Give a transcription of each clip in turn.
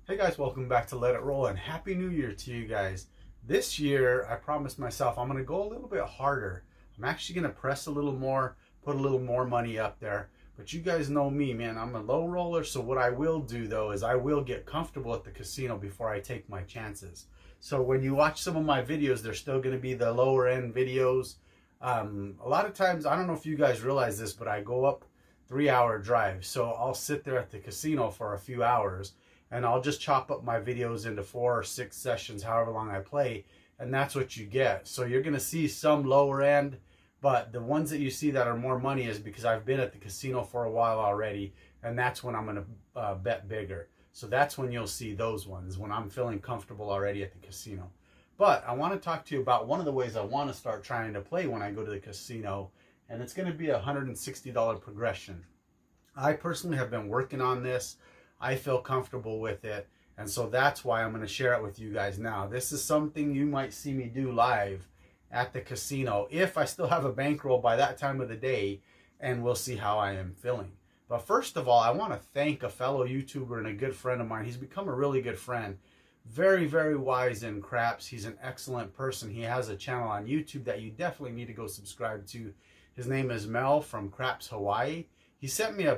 Hey guys, welcome back to Let It Roll and Happy New Year to you guys. This year, I promised myself I'm going to go a little bit harder. I'm actually going to press a little more, put a little more money up there. But you guys know me, man. I'm a low roller, so what I will do though is I will get comfortable at the casino before I take my chances. So when you watch some of my videos, they're still going to be the lower end videos. A lot of times, I don't know if you guys realize this, but I go up 3-hour drive. So I'll sit there at the casino for a few hours and I'll just chop up my videos into 4 or 6 sessions, however long I play, and that's what you get. So you're gonna see some lower end, but the ones that you see that are more money is because I've been at the casino for a while already, and that's when I'm gonna bet bigger. So that's when you'll see those ones, when I'm feeling comfortable already at the casino. But I want to talk to you about one of the ways I want to start trying to play when I go to the casino, and it's going to be a $160 progression. I personally have been working on this. I feel comfortable with it, and so that's why I'm going to share it with you guys now. This is something you might see me do live at the casino if I still have a bankroll by that time of the day, and we'll see how I am feeling. But first of all, I want to thank a fellow YouTuber and a good friend of mine. He's become a really good friend. Very, very wise in craps. He's an excellent person. He has a channel on YouTube that you definitely need to go subscribe to. His name is Mel from Craps Hawaii. He sent me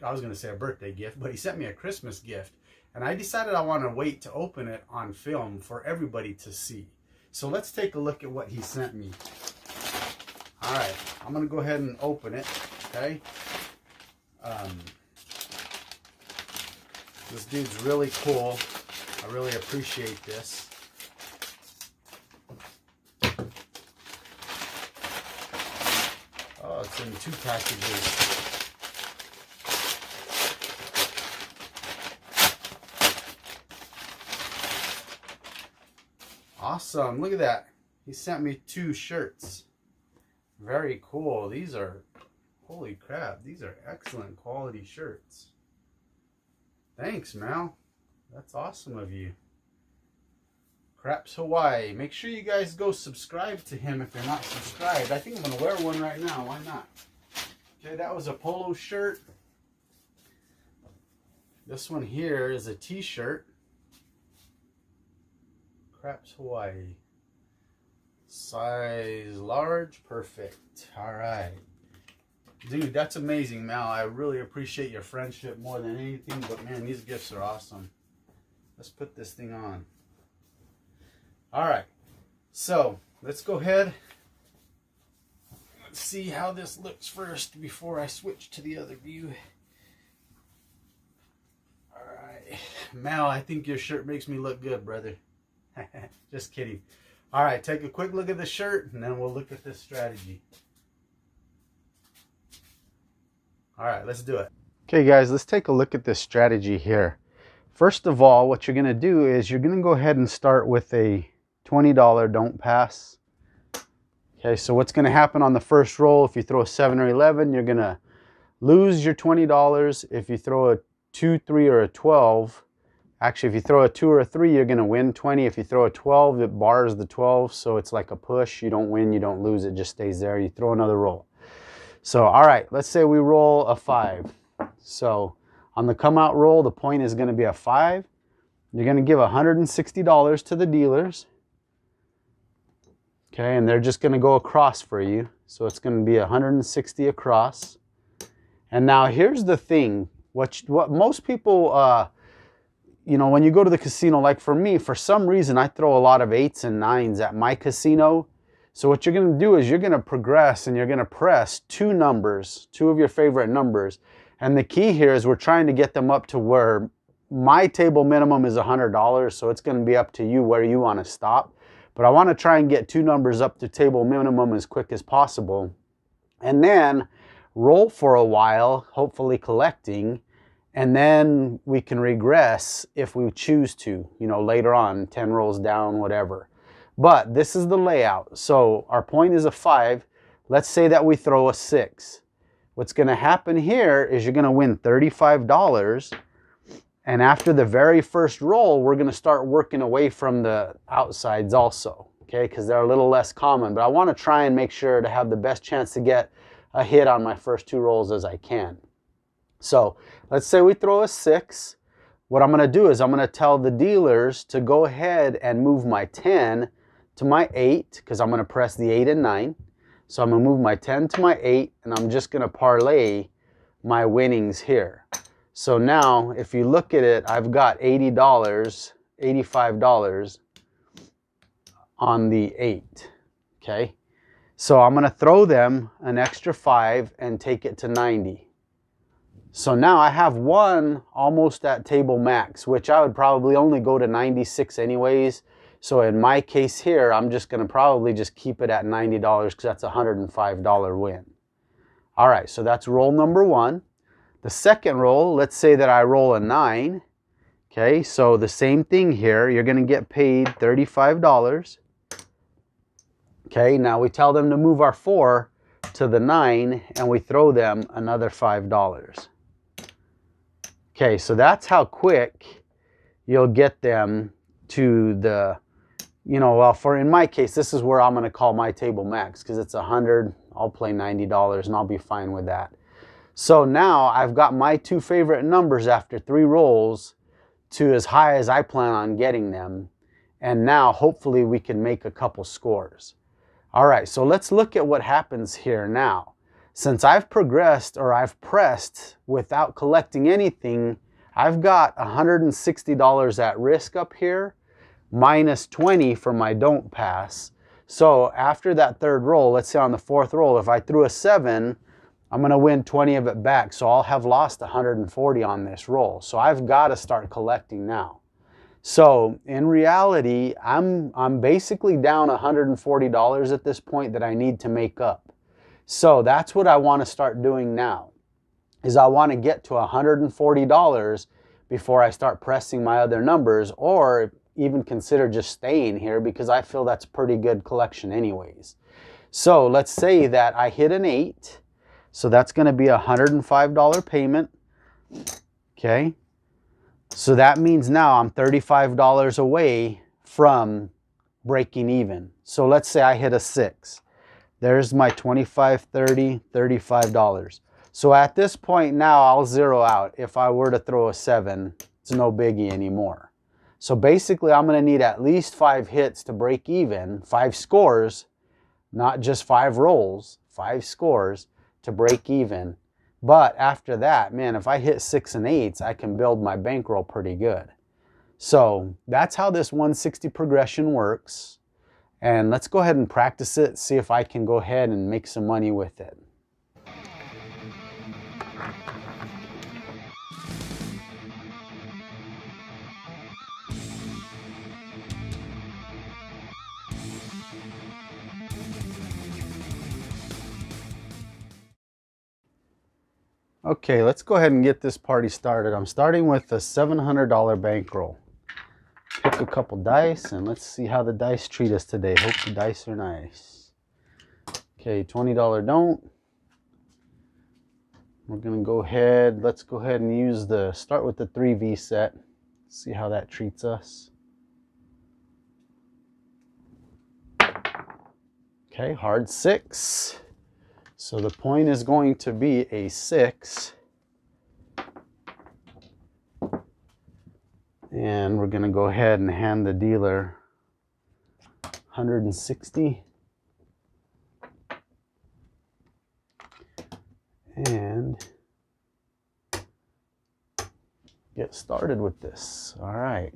I was going to say a birthday gift, but he sent me a Christmas gift. And I decided I want to wait to open it on film for everybody to see. So let's take a look at what he sent me. All right, I'm going to go ahead and open it, okay? This dude's really cool. I really appreciate this. Oh, it's in 2 packages. Awesome, look at that. He sent me 2 shirts. Very cool. These are, holy crap, these are excellent quality shirts. Thanks, Mal. That's awesome of you. Craps Hawaii. Make sure you guys go subscribe to him if you're not subscribed. I think I'm going to wear one right now. Why not? Okay, that was a polo shirt. This one here is a t-shirt. Craps Hawaii. Size large, perfect. All right. Dude, that's amazing, Mal. I really appreciate your friendship more than anything, but man, these gifts are awesome. Let's put this thing on. All right. So, let's go ahead. Let's see how this looks first before I switch to the other view. All right. Mal, I think your shirt makes me look good, brother. Just kidding. All right, take a quick look at the shirt and then we'll look at this strategy. All right, let's do it. Okay, guys, let's take a look at this strategy here. First of all, what you're going to do is you're going to go ahead and start with a $20 don't pass. Okay, so what's going to happen on the first roll, if you throw a 7 or 11, you're going to lose your $20. If you throw a 2, 3, or a 12, actually, if you throw a 2 or a 3, you're going to win 20. If you throw a 12, it bars the 12, so it's like a push. You don't win, you don't lose, it just stays there. You throw another roll. So, all right, let's say we roll a 5. So, on the come out roll, the point is going to be a 5. You're going to give $160 to the dealers. Okay, and they're just going to go across for you. So, it's going to be 160 across. And now, here's the thing. What most people... you know, when you go to the casino, like for me, for some reason, I throw a lot of 8s and 9s at my casino. So what you're going to do is you're going to progress and you're going to press 2 numbers, 2 of your favorite numbers. And the key here is we're trying to get them up to where my table minimum is $100. So it's going to be up to you where you want to stop. But I want to try and get 2 numbers up to table minimum as quick as possible. And then roll for a while, hopefully collecting. And then we can regress if we choose to, you know, later on, 10 rolls down, whatever. But this is the layout. So our point is a 5. Let's say that we throw a 6. What's going to happen here is you're going to win $35. And after the very first roll, we're going to start working away from the outsides also. Okay, because they're a little less common. But I want to try and make sure to have the best chance to get a hit on my first 2 rolls as I can. So let's say we throw a 6. what I'm going to do is I'm going to tell the dealers to go ahead and move my 10 to my 8, because I'm going to press the 8 and 9. So I'm going to move my 10 to my 8, and I'm just going to parlay my winnings here. So now, if you look at it, I've got $80, $85 on the 8, okay? So I'm going to throw them an extra 5 and take it to 90. So now I have one almost at table max, which I would probably only go to 96 anyways. So in my case here, I'm just going to probably just keep it at $90 because that's a $105 win. All right, so that's roll number 1. The second roll, let's say that I roll a 9. Okay, so the same thing here. You're going to get paid $35. Okay, now we tell them to move our 4 to the 9, and we throw them another $5. Okay, so that's how quick you'll get them to the, well, for in my case, this is where I'm going to call my table max, because it's 100. I'll play $90 and I'll be fine with that. So now I've got my 2 favorite numbers after 3 rolls to as high as I plan on getting them. And now hopefully we can make a couple scores. All right, so let's look at what happens here now. Since I've progressed, or I've pressed without collecting anything, I've got $160 at risk up here, minus 20 for my don't pass. So after that third roll, let's say on the fourth roll, if I threw a 7, I'm going to win 20 of it back. So I'll have lost 140 on this roll. So I've got to start collecting now. So in reality, I'm basically down $140 at this point that I need to make up. So that's what I want to start doing now, is I want to get to $140 before I start pressing my other numbers, or even consider just staying here, because I feel that's a pretty good collection anyways. So let's say that I hit an 8. So that's going to be a $105 payment. Okay. So that means now I'm $35 away from breaking even. So let's say I hit a 6. There's my $25, $30, $35. So at this point now I'll zero out. If I were to throw a 7, it's no biggie anymore. So basically I'm going to need at least 5 hits to break even, 5 scores, not just 5 rolls, 5 scores to break even. But after that, man, if I hit 6 and 8s, I can build my bankroll pretty good. So that's how this 160 progression works. And let's go ahead and practice it, see if I can go ahead and make some money with it. Okay, let's go ahead and get this party started. I'm starting with a $700 bankroll. Pick a couple dice and let's see how the dice treat us today. Hope the dice are nice. Okay, $20 don't. We're gonna go ahead, let's go ahead and use start with the 3V set. See how that treats us. Okay, hard 6. So the point is going to be a 6. And we're going to go ahead and hand the dealer 160. And get started with this. All right.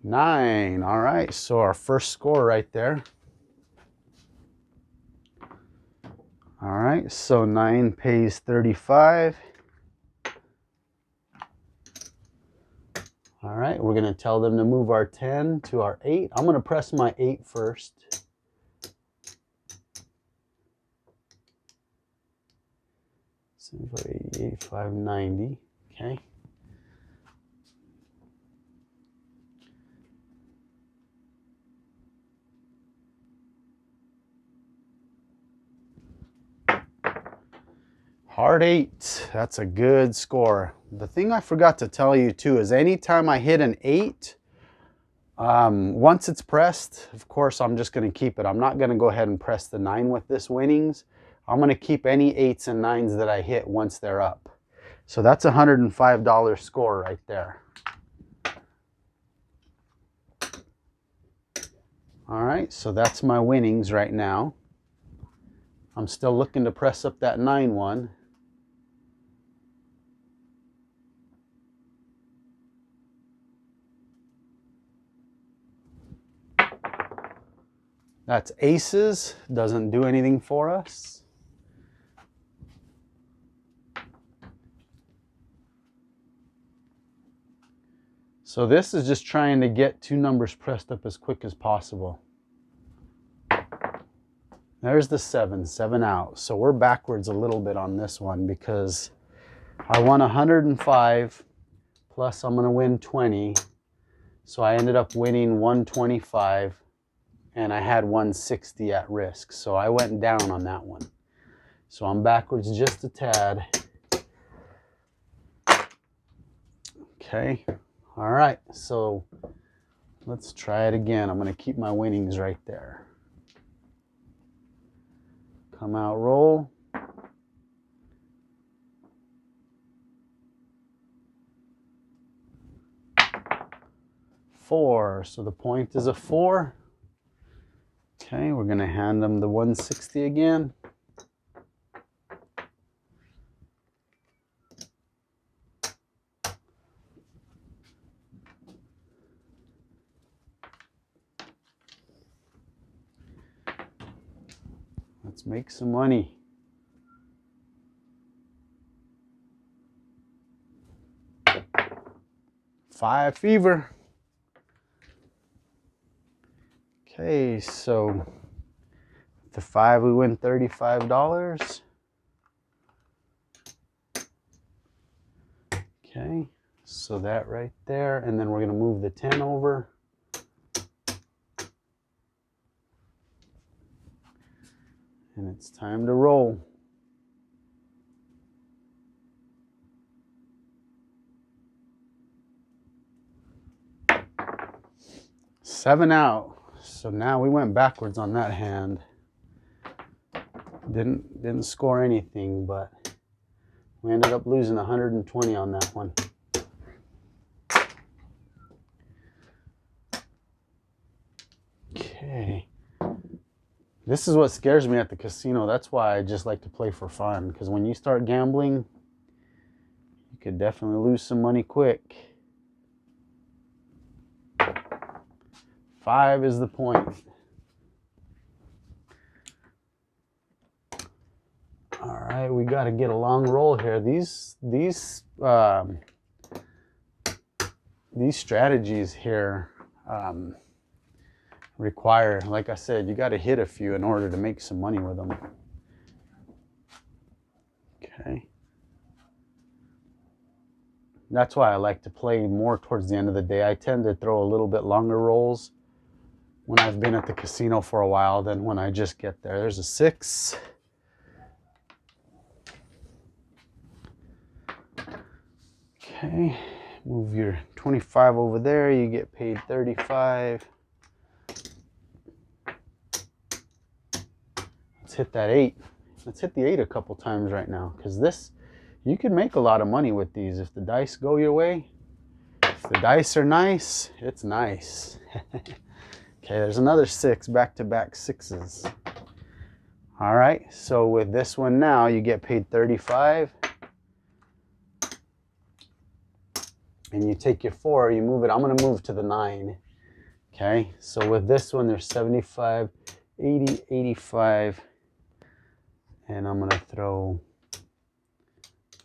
$9. All right, so our first score right there. All right, so 9 pays 35. All right, we're going to tell them to move our 10 to our 8. I'm going to press my 8 first. $75, $88, $590. Okay. Hard 8, that's a good score. The thing I forgot to tell you too is anytime I hit an 8, Once it's pressed, of course, I'm just going to keep it. I'm not going to go ahead and press the 9 with this winnings. I'm going to keep any 8s and 9s that I hit once they're up. So that's a $105 score right there. All right, so that's my winnings right now. I'm still looking to press up that 9 one. That's aces, doesn't do anything for us. So this is just trying to get 2 numbers pressed up as quick as possible. There's the 7, 7 out. So we're backwards a little bit on this one because I won 105 plus I'm going to win 20. So I ended up winning 125 and I had 160 at risk. So I went down on that one. So I'm backwards just a tad. Okay. All right. So let's try it again. I'm going to keep my winnings right there. Come out, roll. Four. So the point is a 4. Okay, we're going to hand them the 160 again. Let's make some money. Five fever. Okay, so the 5 we win $35. Okay, so that right there, and then we're going to move the 10 over. And it's time to roll. Seven out. So now we went backwards on that hand. Didn't score anything, but we ended up losing 120 on that one. Okay. This is what scares me at the casino. That's why I just like to play for fun. Because when you start gambling, you could definitely lose some money quick. 5 is the point. All right, we got to get a long roll here. These strategies here require, like I said, you got to hit a few in order to make some money with them. Okay. That's why I like to play more towards the end of the day. I tend to throw a little bit longer rolls when I've been at the casino for a while than when I just get there. There's a 6. Okay, move your 25 over there. You get paid 35. Let's hit that 8. Let's hit the 8 a couple times right now, because this, you can make a lot of money with these if the dice go your way. If the dice are nice, it's nice. Okay, there's another 6, back-to-back 6s. All right, so with this one now, you get paid 35. And you take your 4, you move it. I'm going to move to the 9. Okay, so with this one, there's 75, 80, 85. And I'm going to throw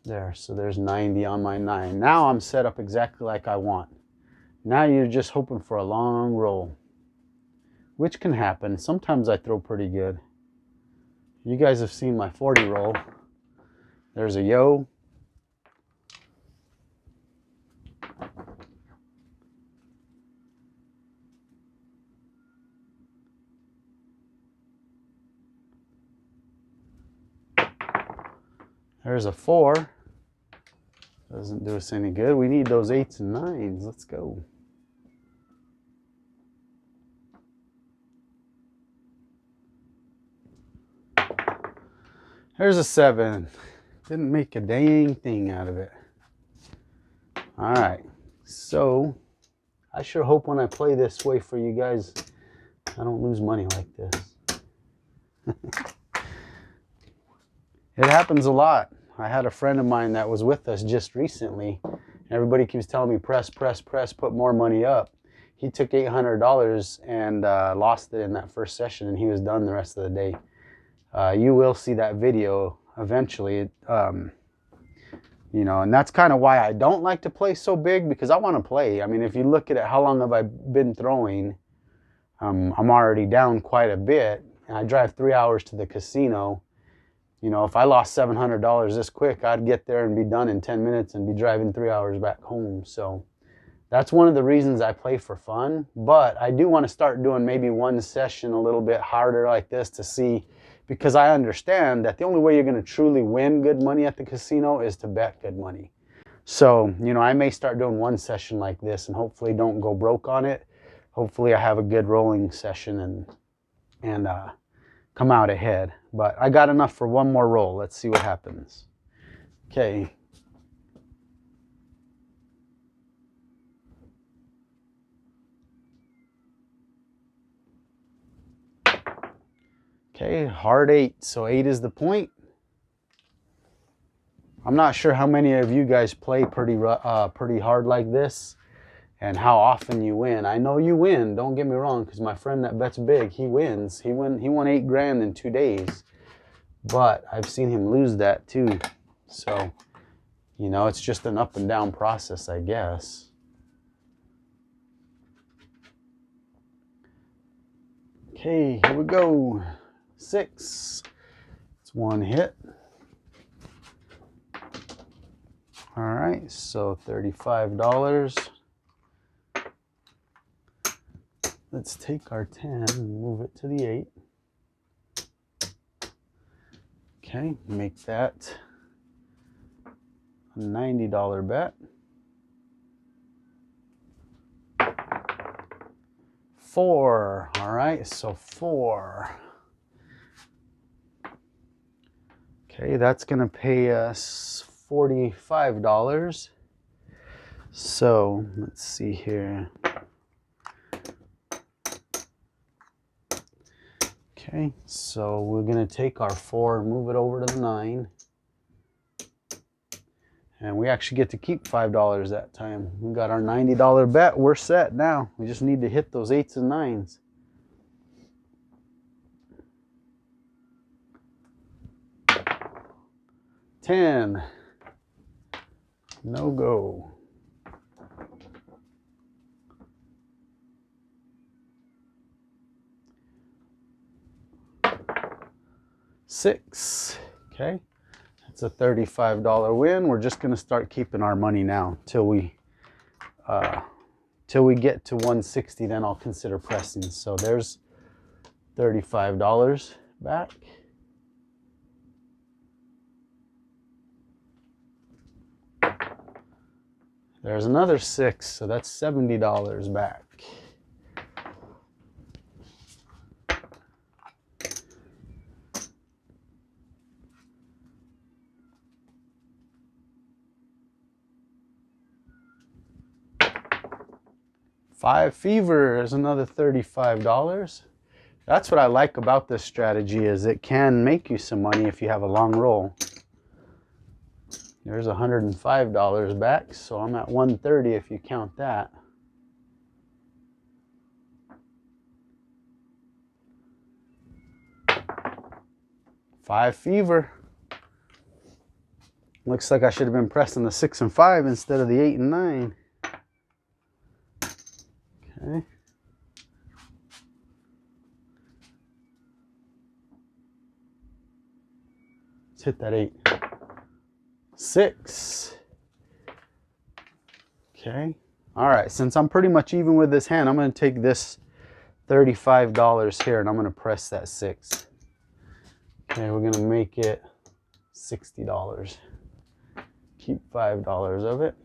there. So there's 90 on my 9. Now I'm set up exactly like I want. Now you're just hoping for a long roll, which can happen. Sometimes I throw pretty good. You guys have seen my 40 roll. There's a yo. There's a 4. Doesn't do us any good. We need those 8s and 9s. Let's go. There's a 7. Didn't make a dang thing out of it. All right, so I sure hope when I play this way for you guys, I don't lose money like this. It happens a lot. I had a friend of mine that was with us just recently. Everybody keeps telling me, press, press, press, put more money up. He took $800 and lost it in that first session, and he was done the rest of the day. You will see that video eventually. You know, and that's kind of why I don't like to play so big, because I want to play. I mean, if you look at it, how long have I been throwing? I'm already down quite a bit, and I drive 3 hours to the casino. You know, if I lost $700 this quick, I'd get there and be done in 10 minutes and be driving 3 hours back home. So that's one of the reasons I play for fun. But I do want to start doing maybe one session a little bit harder like this to see, because I understand that the only way you're going to truly win good money at the casino is to bet good money. So, you know, I may start doing one session like this and hopefully don't go broke on it. Hopefully I have a good rolling session and come out ahead. But I got enough for one more roll. Let's see what happens. Okay. Okay, hard 8. So 8 is the point. I'm not sure how many of you guys play pretty hard like this and how often you win. I know you win, don't get me wrong, because my friend that bets big, he wins. He won 8 grand in 2 days. But I've seen him lose that too. So, you know, it's just an up and down process, I guess. Okay, here we go. 6. It's one hit. All right, so $35. Let's take our 10 and move it to the 8. Okay, make that a $90 bet. 4. All right, so 4. Okay, that's going to pay us $45. So let's see here. Okay, so we're going to take our 4 and move it over to the 9. And we actually get to keep $5 that time. We got our $90 bet. We're set now. We just need to hit those 8s and 9s. $10. No go. $6. Okay, that's a $35 win. We're just going to start keeping our money now till we get to 160. Then I'll consider pressing. So there's $35 back. There's another 6, so that's $70 back. Five Fever is another $35. That's what I like about this strategy, is it can make you some money if you have a long roll. There's $105 back, so I'm at $130 if you count that. Five Fever. Looks like I should have been pressing the 6 and 5 instead of the 8 and 9. Okay. Let's hit that 8. 6. Okay. All right. Since I'm pretty much even with this hand, I'm going to take this $35 here and I'm going to press that 6. Okay. We're going to make it $60. Keep $5 of it.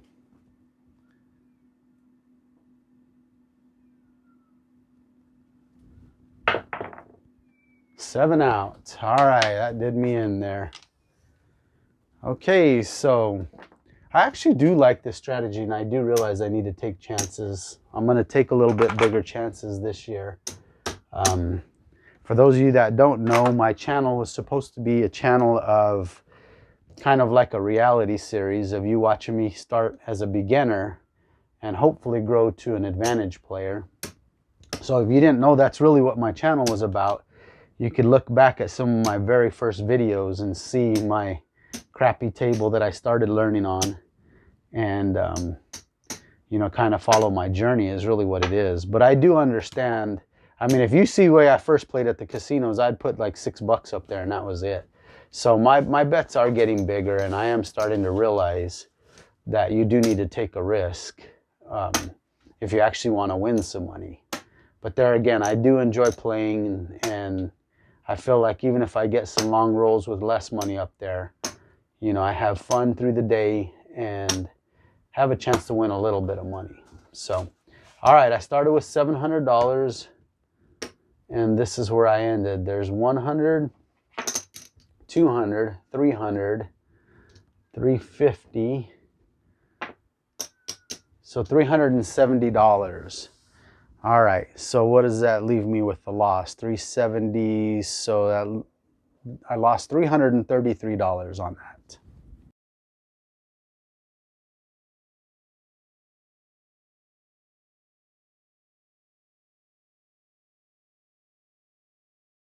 $7 out. All right. That did me in there. Okay, so I actually do like this strategy, and I do realize I need to take chances. I'm going to take a little bit bigger chances this year. For those of you that don't know, my channel was supposed to be a channel of kind of like a reality series of you watching me start as a beginner and hopefully grow to an advantage player. So if you didn't know that's really what my channel was about, you could look back at some of my very first videos and see my crappy table that I started learning on, and you know, kind of follow my journey is really what it is. But I do understand. I mean, if you see the way I first played at the casinos, I'd put like $6 up there and that was it. So my bets are getting bigger, and I am starting to realize that you do need to take a risk if you actually want to win some money. But there again, I do enjoy playing, and I feel like even if I get some long rolls with less money up there, you know, I have fun through the day and have a chance to win a little bit of money. So, all right, I started with $700, and this is where I ended. There's 100, 200, 300, 350. So $370. All right, so what does that leave me with the loss? 370, so that I lost $333 on that.